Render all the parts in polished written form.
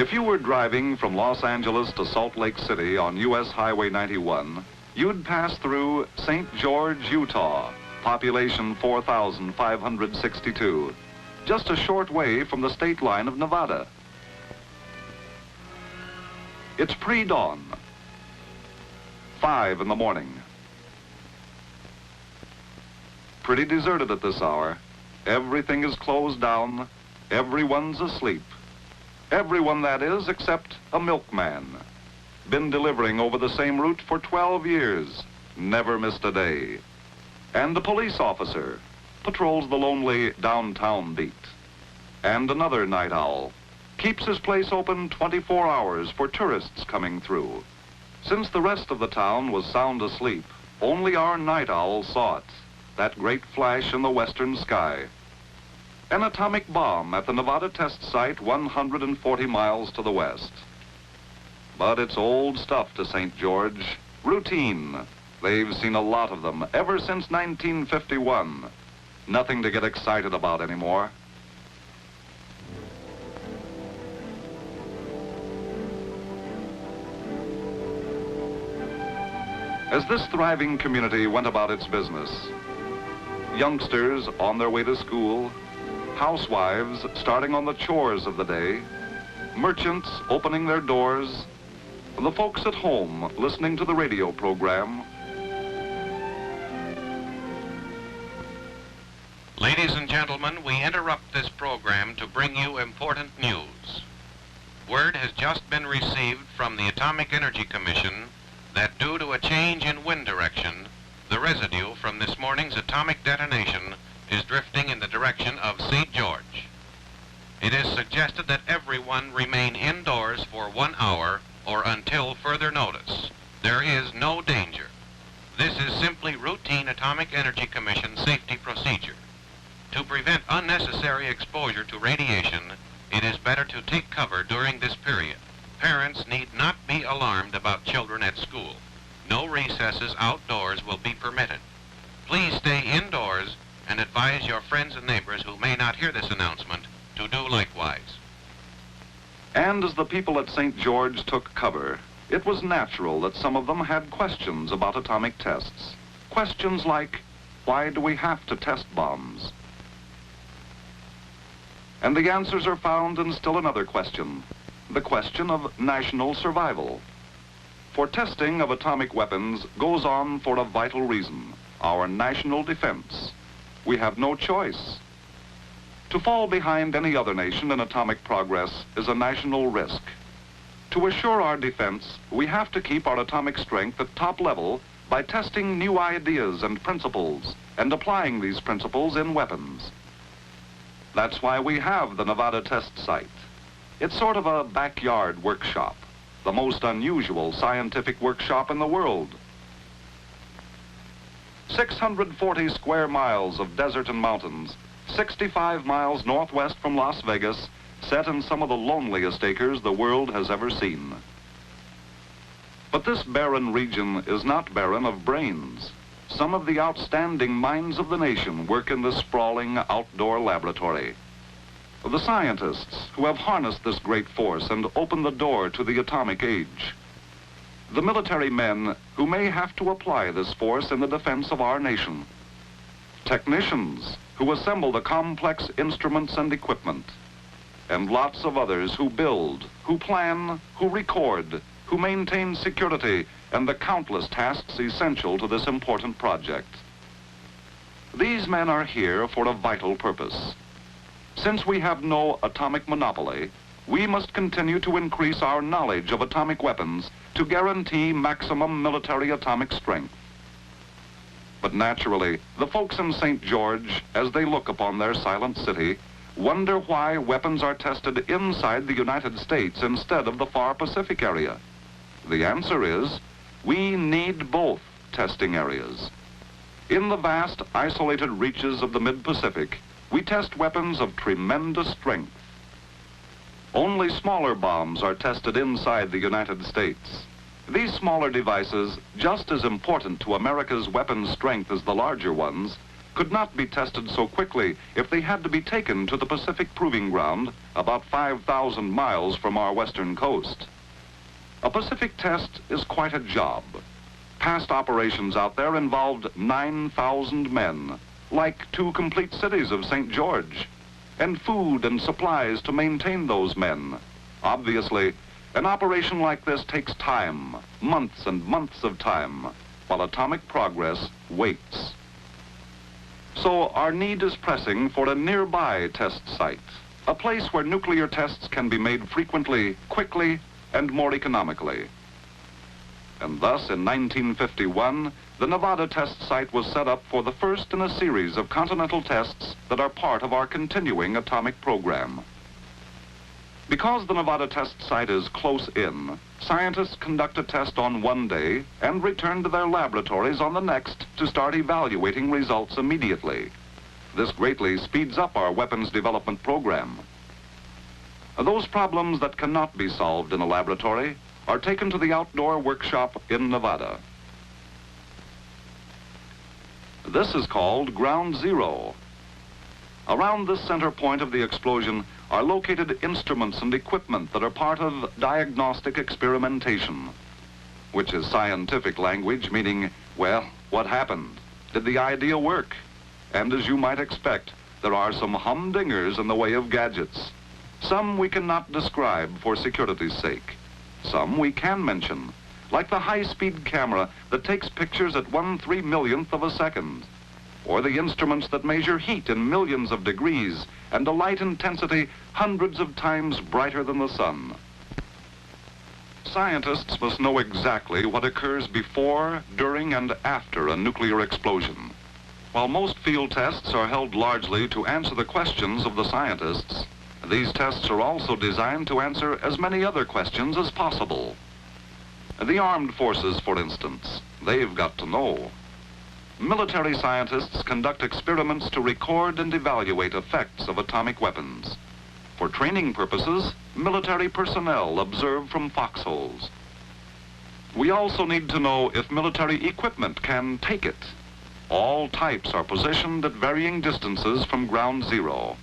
If you were driving from Los Angeles to Salt Lake City on U.S. Highway 91, you'd pass through St. George, Utah, population 4,562, just a short way from the state line of Nevada. It's pre-dawn, 5 in the morning. Pretty deserted at this hour. Everything is closed down. Everyone's asleep. Everyone, that is, except a milkman. Been delivering over the same route for 12 years. Never missed a day. And a police officer patrols the lonely downtown beat. And another night owl keeps his place open 24 hours for tourists coming through. Since the rest of the town was sound asleep, only our night owl saw it, that great flash in the western sky. An atomic bomb at the Nevada test site 140 miles to the west. But it's old stuff to St. George. Routine. They've seen a lot of them ever since 1951. Nothing to get excited about anymore. As this thriving community went about its business, youngsters on their way to school, housewives starting on the chores of the day, merchants opening their doors, the folks at home listening to the radio program. Ladies and gentlemen, we interrupt this program to bring you important news. Word has just been received from the Atomic Energy Commission that due to a change in wind direction, the residue from this morning's atomic detonation is drifting in the direction of St. George. It is suggested that everyone remain indoors for 1 hour or until further notice. There is no danger. This is simply routine Atomic Energy Commission safety procedure. To prevent unnecessary exposure to radiation, it is better to take cover during this period. Parents need not be alarmed about children at school. No recesses outdoors will be permitted. Please stay indoors and advise your friends and neighbors who may not hear this announcement to do likewise. And as the people at St. George took cover, it was natural that some of them had questions about atomic tests. Questions like, why do we have to test bombs? And the answers are found in still another question, the question of national survival. For testing of atomic weapons goes on for a vital reason, our national defense. We have no choice. To fall behind any other nation in atomic progress is a national risk. To assure our defense, we have to keep our atomic strength at top level by testing new ideas and principles and applying these principles in weapons. That's why we have the Nevada test site. It's sort of a backyard workshop, the most unusual scientific workshop in the world. 640 square miles of desert and mountains, 65 miles northwest from Las Vegas, set in some of the loneliest acres the world has ever seen. But this barren region is not barren of brains. Some of the outstanding minds of the nation work in this sprawling outdoor laboratory. The scientists who have harnessed this great force and opened the door to the atomic age. The military men who may have to apply this force in the defense of our nation. Technicians who assemble the complex instruments and equipment. And lots of others who build, who plan, who record, who maintain security, and the countless tasks essential to this important project. These men are here for a vital purpose. Since we have no atomic monopoly, we must continue to increase our knowledge of atomic weapons to guarantee maximum military atomic strength. But naturally, the folks in St. George, as they look upon their silent city, wonder why weapons are tested inside the United States instead of the far Pacific area. The answer is, we need both testing areas. In the vast, isolated reaches of the mid-Pacific, we test weapons of tremendous strength. Only smaller bombs are tested inside the United States. These smaller devices, just as important to America's weapons strength as the larger ones, could not be tested so quickly if they had to be taken to the Pacific Proving Ground about 5,000 miles from our western coast. A Pacific test is quite a job. Past operations out there involved 9,000 men, like 2 complete cities of St. George, and food and supplies to maintain those men. Obviously, an operation like this takes time, months and months of time, while atomic progress waits. So our need is pressing for a nearby test site, a place where nuclear tests can be made frequently, quickly, and more economically. And thus, in 1951, the Nevada test site was set up for the first in a series of Continental tests that are part of our continuing atomic program. Because the Nevada test site is close in, scientists conduct a test on one day and return to their laboratories on the next to start evaluating results immediately. This greatly speeds up our weapons development program. Those problems that cannot be solved in a laboratory are taken to the outdoor workshop in Nevada. This is called Ground Zero. Around this center point of the explosion are located instruments and equipment that are part of diagnostic experimentation, which is scientific language meaning, well, what happened? Did the idea work? And as you might expect, there are some humdingers in the way of gadgets. Some we cannot describe for security's sake. Some we can mention, like the high-speed camera that takes pictures at 1/3 of a second, or the instruments that measure heat in millions of degrees and a light intensity hundreds of times brighter than the sun. Scientists must know exactly what occurs before, during, and after a nuclear explosion. While most field tests are held largely to answer the questions of the scientists, these tests are also designed to answer as many other questions as possible. The armed forces, for instance, they've got to know. Military scientists conduct experiments to record and evaluate effects of atomic weapons. For training purposes, military personnel observe from foxholes. We also need to know if military equipment can take it. All types are positioned at varying distances from ground zero.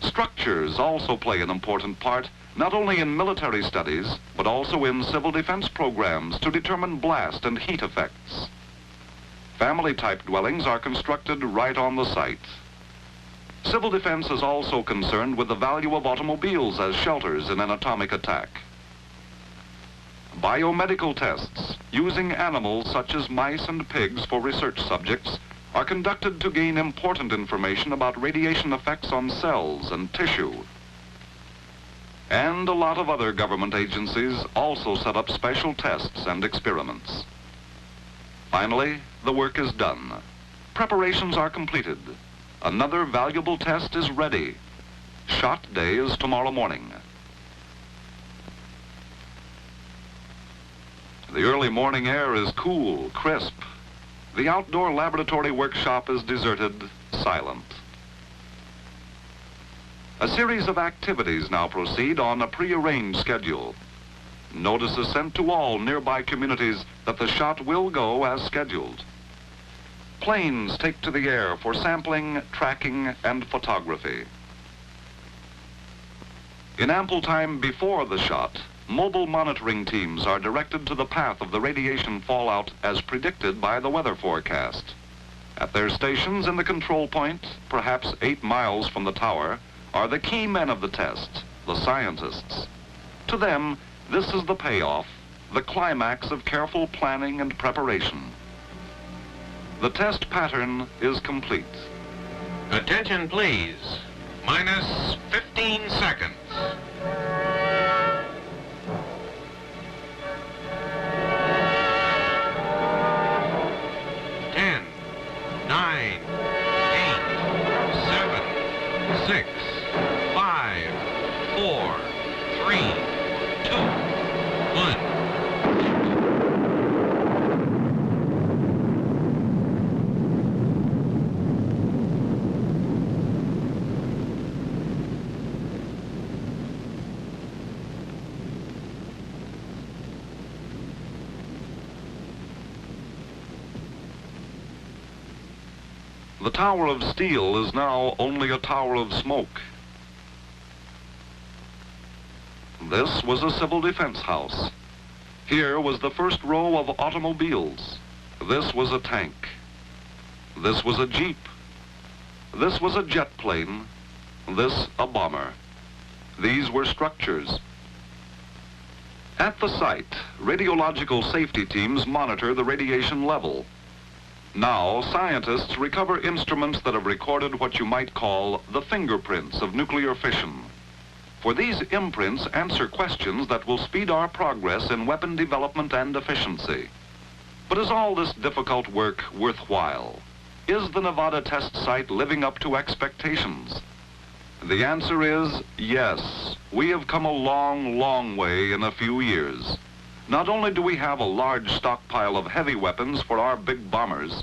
Structures also play an important part, not only in military studies, but also in civil defense programs to determine blast and heat effects. Family-type dwellings are constructed right on the site. Civil defense is also concerned with the value of automobiles as shelters in an atomic attack. Biomedical tests, using animals such as mice and pigs for research subjects, are conducted to gain important information about radiation effects on cells and tissue. And a lot of other government agencies also set up special tests and experiments. Finally, the work is done. Preparations are completed. Another valuable test is ready. Shot day is tomorrow morning. The early morning air is cool, crisp. The outdoor laboratory workshop is deserted, silent. A series of activities now proceed on a prearranged schedule. Notice is sent to all nearby communities that the shot will go as scheduled. Planes take to the air for sampling, tracking, and photography. In ample time before the shot, mobile monitoring teams are directed to the path of the radiation fallout as predicted by the weather forecast. At their stations in the control point, perhaps 8 miles from the tower, are the key men of the test, the scientists. To them, this is the payoff, the climax of careful planning and preparation. The test pattern is complete. Attention, please. Minus 15 seconds. 10, 9, 8, 7, 6, 5, 4, 3, 2, 1. The tower of steel is now only a tower of smoke. This was a civil defense house. Here was the first row of automobiles. This was a tank. This was a jeep. This was a jet plane. This a bomber. These were structures. At the site, radiological safety teams monitor the radiation level. Now, scientists recover instruments that have recorded what you might call the fingerprints of nuclear fission. For these imprints answer questions that will speed our progress in weapon development and efficiency. But is all this difficult work worthwhile? Is the Nevada test site living up to expectations? The answer is yes. We have come a long, long way in a few years. Not only do we have a large stockpile of heavy weapons for our big bombers,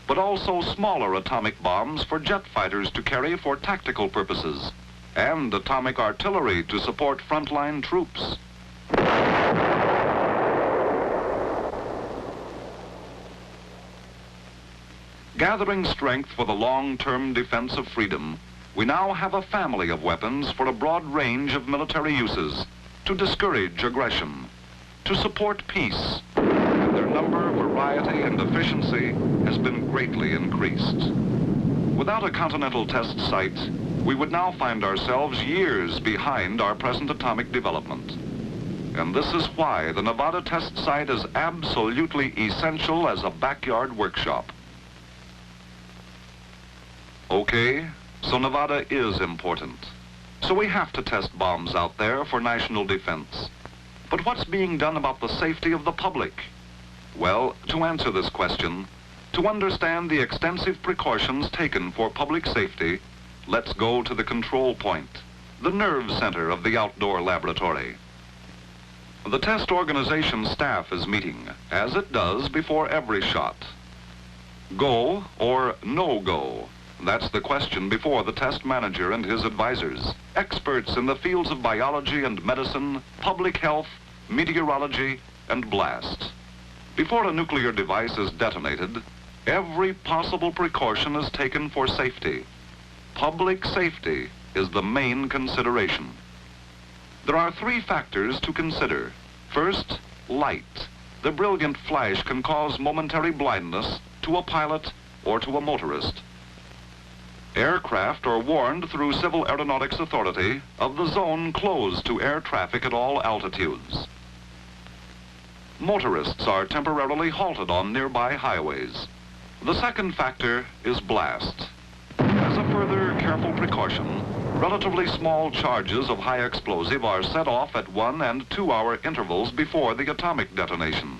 but also smaller atomic bombs for jet fighters to carry for tactical purposes, and atomic artillery to support frontline troops. Gathering strength for the long-term defense of freedom, we now have a family of weapons for a broad range of military uses, to discourage aggression, to support peace, and their number, variety, and efficiency has been greatly increased. Without a Continental test site, we would now find ourselves years behind our present atomic development. And this is why the Nevada test site is absolutely essential as a backyard workshop. Okay, so Nevada is important. So we have to test bombs out there for national defense. But what's being done about the safety of the public? Well, to answer this question, to understand the extensive precautions taken for public safety, let's go to the control point, the nerve center of the outdoor laboratory. The test organization staff is meeting, as it does before every shot. Go or no go? That's the question before the test manager and his advisors, experts in the fields of biology and medicine, public health, meteorology, and blast. Before a nuclear device is detonated, every possible precaution is taken for safety. Public safety is the main consideration. There are three factors to consider. First, light. The brilliant flash can cause momentary blindness to a pilot or to a motorist. Aircraft are warned through Civil Aeronautics Authority of the zone closed to air traffic at all altitudes. Motorists are temporarily halted on nearby highways. The second factor is blast. As a further careful precaution, relatively small charges of high explosive are set off at 1 and 2 hour intervals before the atomic detonation.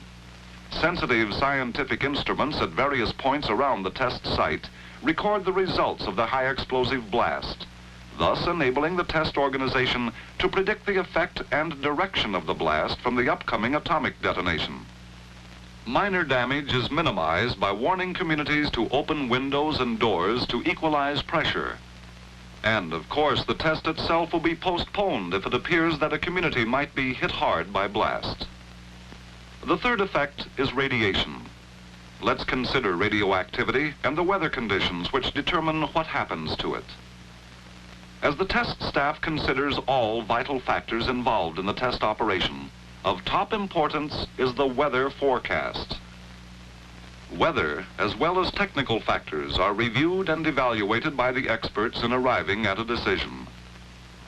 Sensitive scientific instruments at various points around the test site record the results of the high explosive blast, thus enabling the test organization to predict the effect and direction of the blast from the upcoming atomic detonation. Minor damage is minimized by warning communities to open windows and doors to equalize pressure. And of course, the test itself will be postponed if it appears that a community might be hit hard by blast. The third effect is radiation. Let's consider radioactivity and the weather conditions which determine what happens to it. As the test staff considers all vital factors involved in the test operation, of top importance is the weather forecast. Weather, as well as technical factors, are reviewed and evaluated by the experts in arriving at a decision.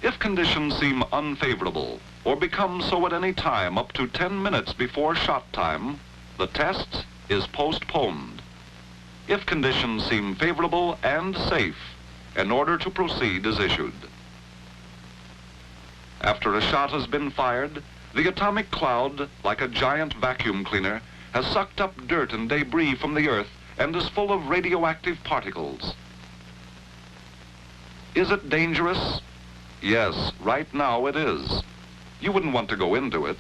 If conditions seem unfavorable, or become so at any time up to 10 minutes before shot time, the test is postponed. If conditions seem favorable and safe, an order to proceed is issued. After a shot has been fired, the atomic cloud, like a giant vacuum cleaner, has sucked up dirt and debris from the Earth and is full of radioactive particles. Is it dangerous? Yes, right now it is. You wouldn't want to go into it,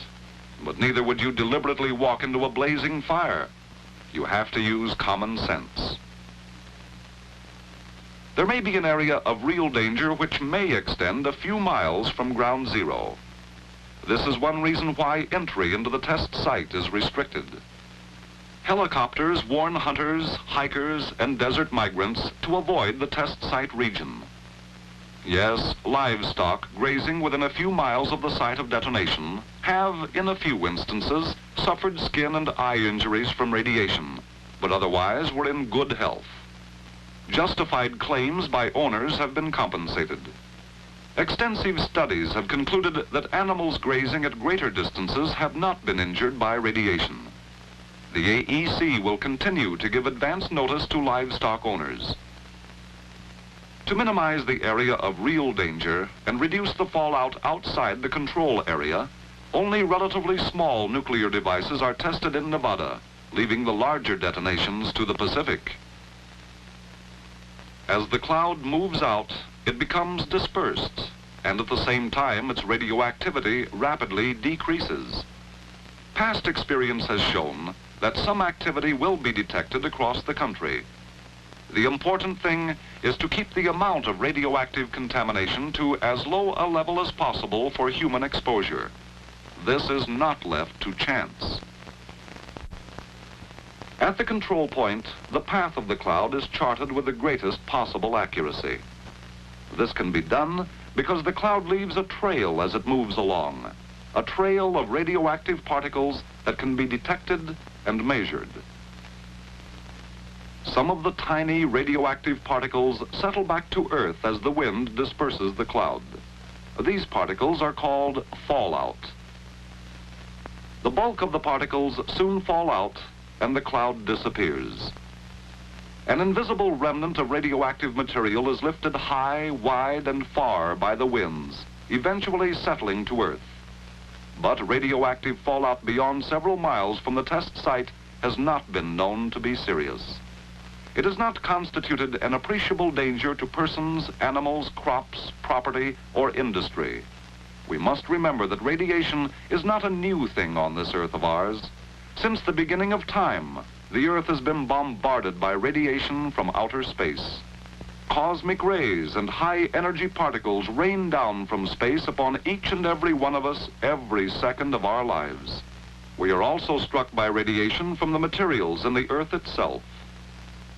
but neither would you deliberately walk into a blazing fire. You have to use common sense. There may be an area of real danger which may extend a few miles from ground zero. This is one reason why entry into the test site is restricted. Helicopters warn hunters, hikers, and desert migrants to avoid the test site region. Yes, livestock grazing within a few miles of the site of detonation have, in a few instances, suffered skin and eye injuries from radiation, but otherwise were in good health. Justified claims by owners have been compensated. Extensive studies have concluded that animals grazing at greater distances have not been injured by radiation. The AEC will continue to give advance notice to livestock owners. To minimize the area of real danger and reduce the fallout outside the control area, only relatively small nuclear devices are tested in Nevada, leaving the larger detonations to the Pacific. As the cloud moves out, it becomes dispersed, and at the same time its radioactivity rapidly decreases. Past experience has shown that some activity will be detected across the country. The important thing is to keep the amount of radioactive contamination to as low a level as possible for human exposure. This is not left to chance. At the control point, the path of the cloud is charted with the greatest possible accuracy. This can be done because the cloud leaves a trail as it moves along, a trail of radioactive particles that can be detected and measured. Some of the tiny radioactive particles settle back to Earth as the wind disperses the cloud. These particles are called fallout. The bulk of the particles soon fall out and the cloud disappears. An invisible remnant of radioactive material is lifted high, wide, and far by the winds, eventually settling to Earth. But radioactive fallout beyond several miles from the test site has not been known to be serious. It has not constituted an appreciable danger to persons, animals, crops, property, or industry. We must remember that radiation is not a new thing on this Earth of ours. Since the beginning of time, the Earth has been bombarded by radiation from outer space. Cosmic rays and high-energy particles rain down from space upon each and every one of us every second of our lives. We are also struck by radiation from the materials in the Earth itself.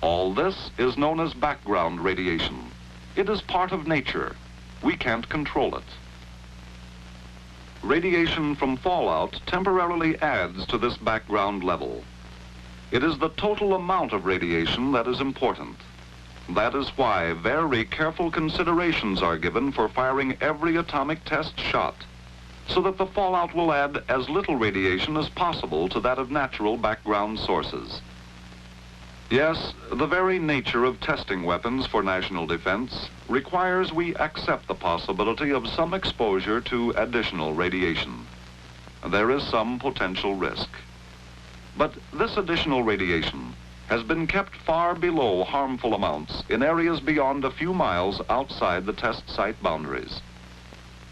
All this is known as background radiation. It is part of nature. We can't control it. Radiation from fallout temporarily adds to this background level. It is the total amount of radiation that is important. That is why very careful considerations are given for firing every atomic test shot, so that the fallout will add as little radiation as possible to that of natural background sources. Yes, the very nature of testing weapons for national defense requires we accept the possibility of some exposure to additional radiation. There is some potential risk. But this additional radiation has been kept far below harmful amounts in areas beyond a few miles outside the test site boundaries.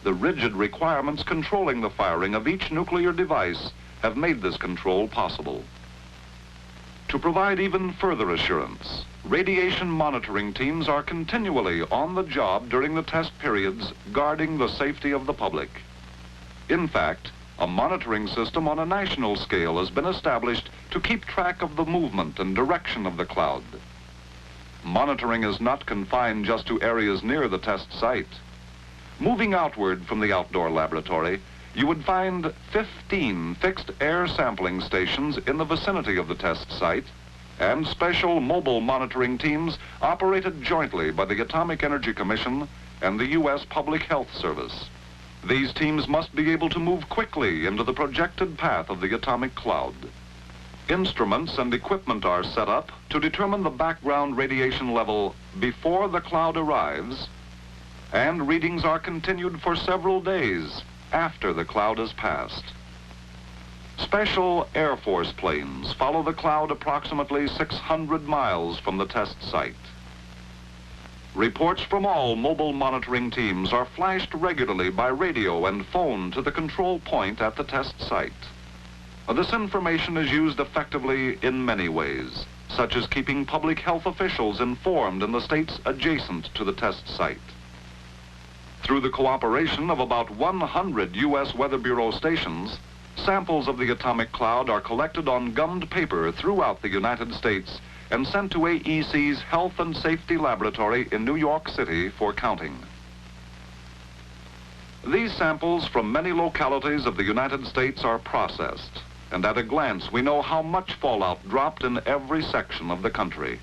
The rigid requirements controlling the firing of each nuclear device have made this control possible. To provide even further assurance, radiation monitoring teams are continually on the job during the test periods, guarding the safety of the public. In fact, a monitoring system on a national scale has been established to keep track of the movement and direction of the cloud. Monitoring is not confined just to areas near the test site. Moving outward from the outdoor laboratory, you would find 15 fixed air sampling stations in the vicinity of the test site, and special mobile monitoring teams operated jointly by the Atomic Energy Commission and the U.S. Public Health Service. These teams must be able to move quickly into the projected path of the atomic cloud. Instruments and equipment are set up to determine the background radiation level before the cloud arrives, and readings are continued for several days after the cloud has passed. Special Air Force planes follow the cloud approximately 600 miles from the test site. Reports from all mobile monitoring teams are flashed regularly by radio and phone to the control point at the test site. This information is used effectively in many ways, such as keeping public health officials informed in the states adjacent to the test site. Through the cooperation of about 100 U.S. Weather Bureau stations, Samples of the atomic cloud are collected on gummed paper throughout the United States and sent to AEC's Health and Safety Laboratory in New York City for counting. These samples from many localities of the United States are processed, and at a glance we know how much fallout dropped in every section of the country.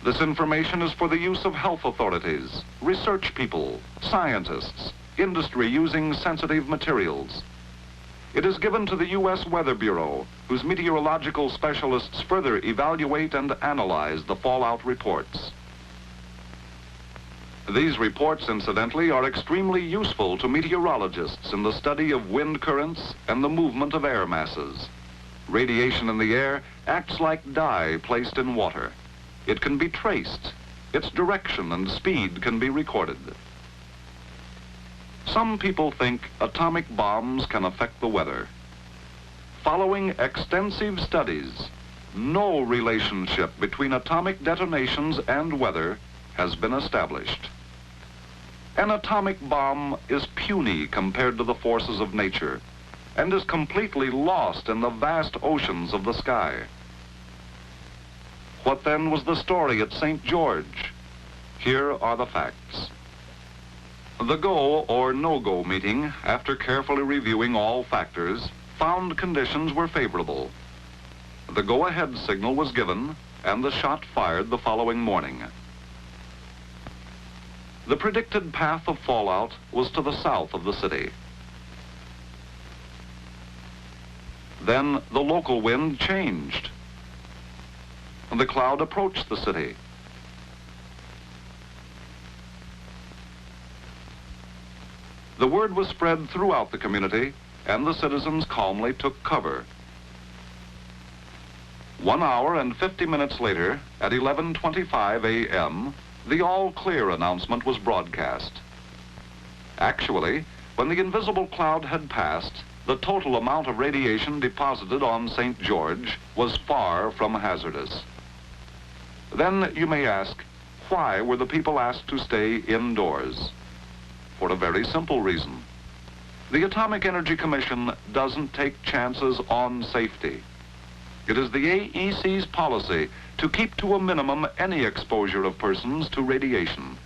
This information is for the use of health authorities, research people, scientists, industry using sensitive materials. It is given to the U.S. Weather Bureau, whose meteorological specialists further evaluate and analyze the fallout reports. These reports, incidentally, are extremely useful to meteorologists in the study of wind currents and the movement of air masses. Radiation in the air acts like dye placed in water. It can be traced. Its direction and speed can be recorded. Some people think atomic bombs can affect the weather. Following extensive studies, no relationship between atomic detonations and weather has been established. An atomic bomb is puny compared to the forces of nature and is completely lost in the vast oceans of the sky. What then was the story at St. George? Here are the facts. The go or no-go meeting, after carefully reviewing all factors, found conditions were favorable. The go-ahead signal was given and the shot fired the following morning. The predicted path of fallout was to the south of the city. Then the local wind changed. The cloud approached the city. The word was spread throughout the community, and the citizens calmly took cover. 1 hour and 50 minutes later, at 11:25 a.m., the all-clear announcement was broadcast. Actually, when the invisible cloud had passed, the total amount of radiation deposited on St. George was far from hazardous. Then you may ask, why were the people asked to stay indoors? For a very simple reason. The Atomic Energy Commission doesn't take chances on safety. It is the AEC's policy to keep to a minimum any exposure of persons to radiation.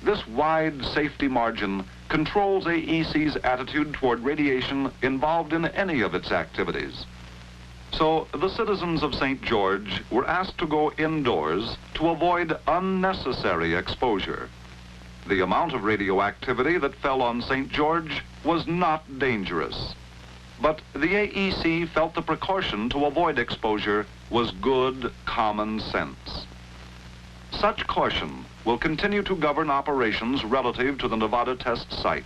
This wide safety margin controls AEC's attitude toward radiation involved in any of its activities. So the citizens of St. George were asked to go indoors to avoid unnecessary exposure. The amount of radioactivity that fell on St. George was not dangerous. But the AEC felt the precaution to avoid exposure was good common sense. Such caution will continue to govern operations relative to the Nevada test site.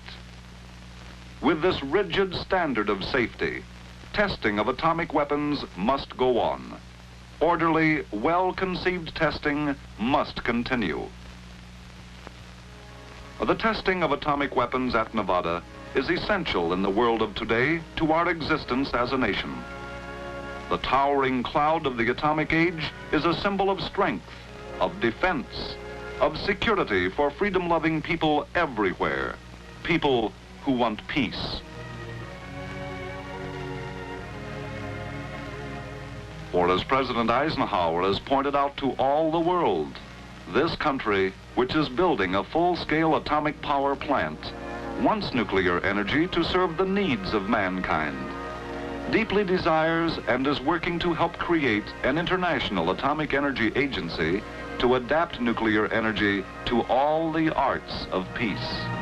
With this rigid standard of safety, testing of atomic weapons must go on. Orderly, well-conceived testing must continue. The testing of atomic weapons at Nevada is essential in the world of today to our existence as a nation. The towering cloud of the atomic age is a symbol of strength, of defense, of security for freedom-loving people everywhere, people who want peace. For as President Eisenhower has pointed out to all the world, this country, which is building a full-scale atomic power plant, wants nuclear energy to serve the needs of mankind, deeply desires and is working to help create an international atomic energy agency to adapt nuclear energy to all the arts of peace.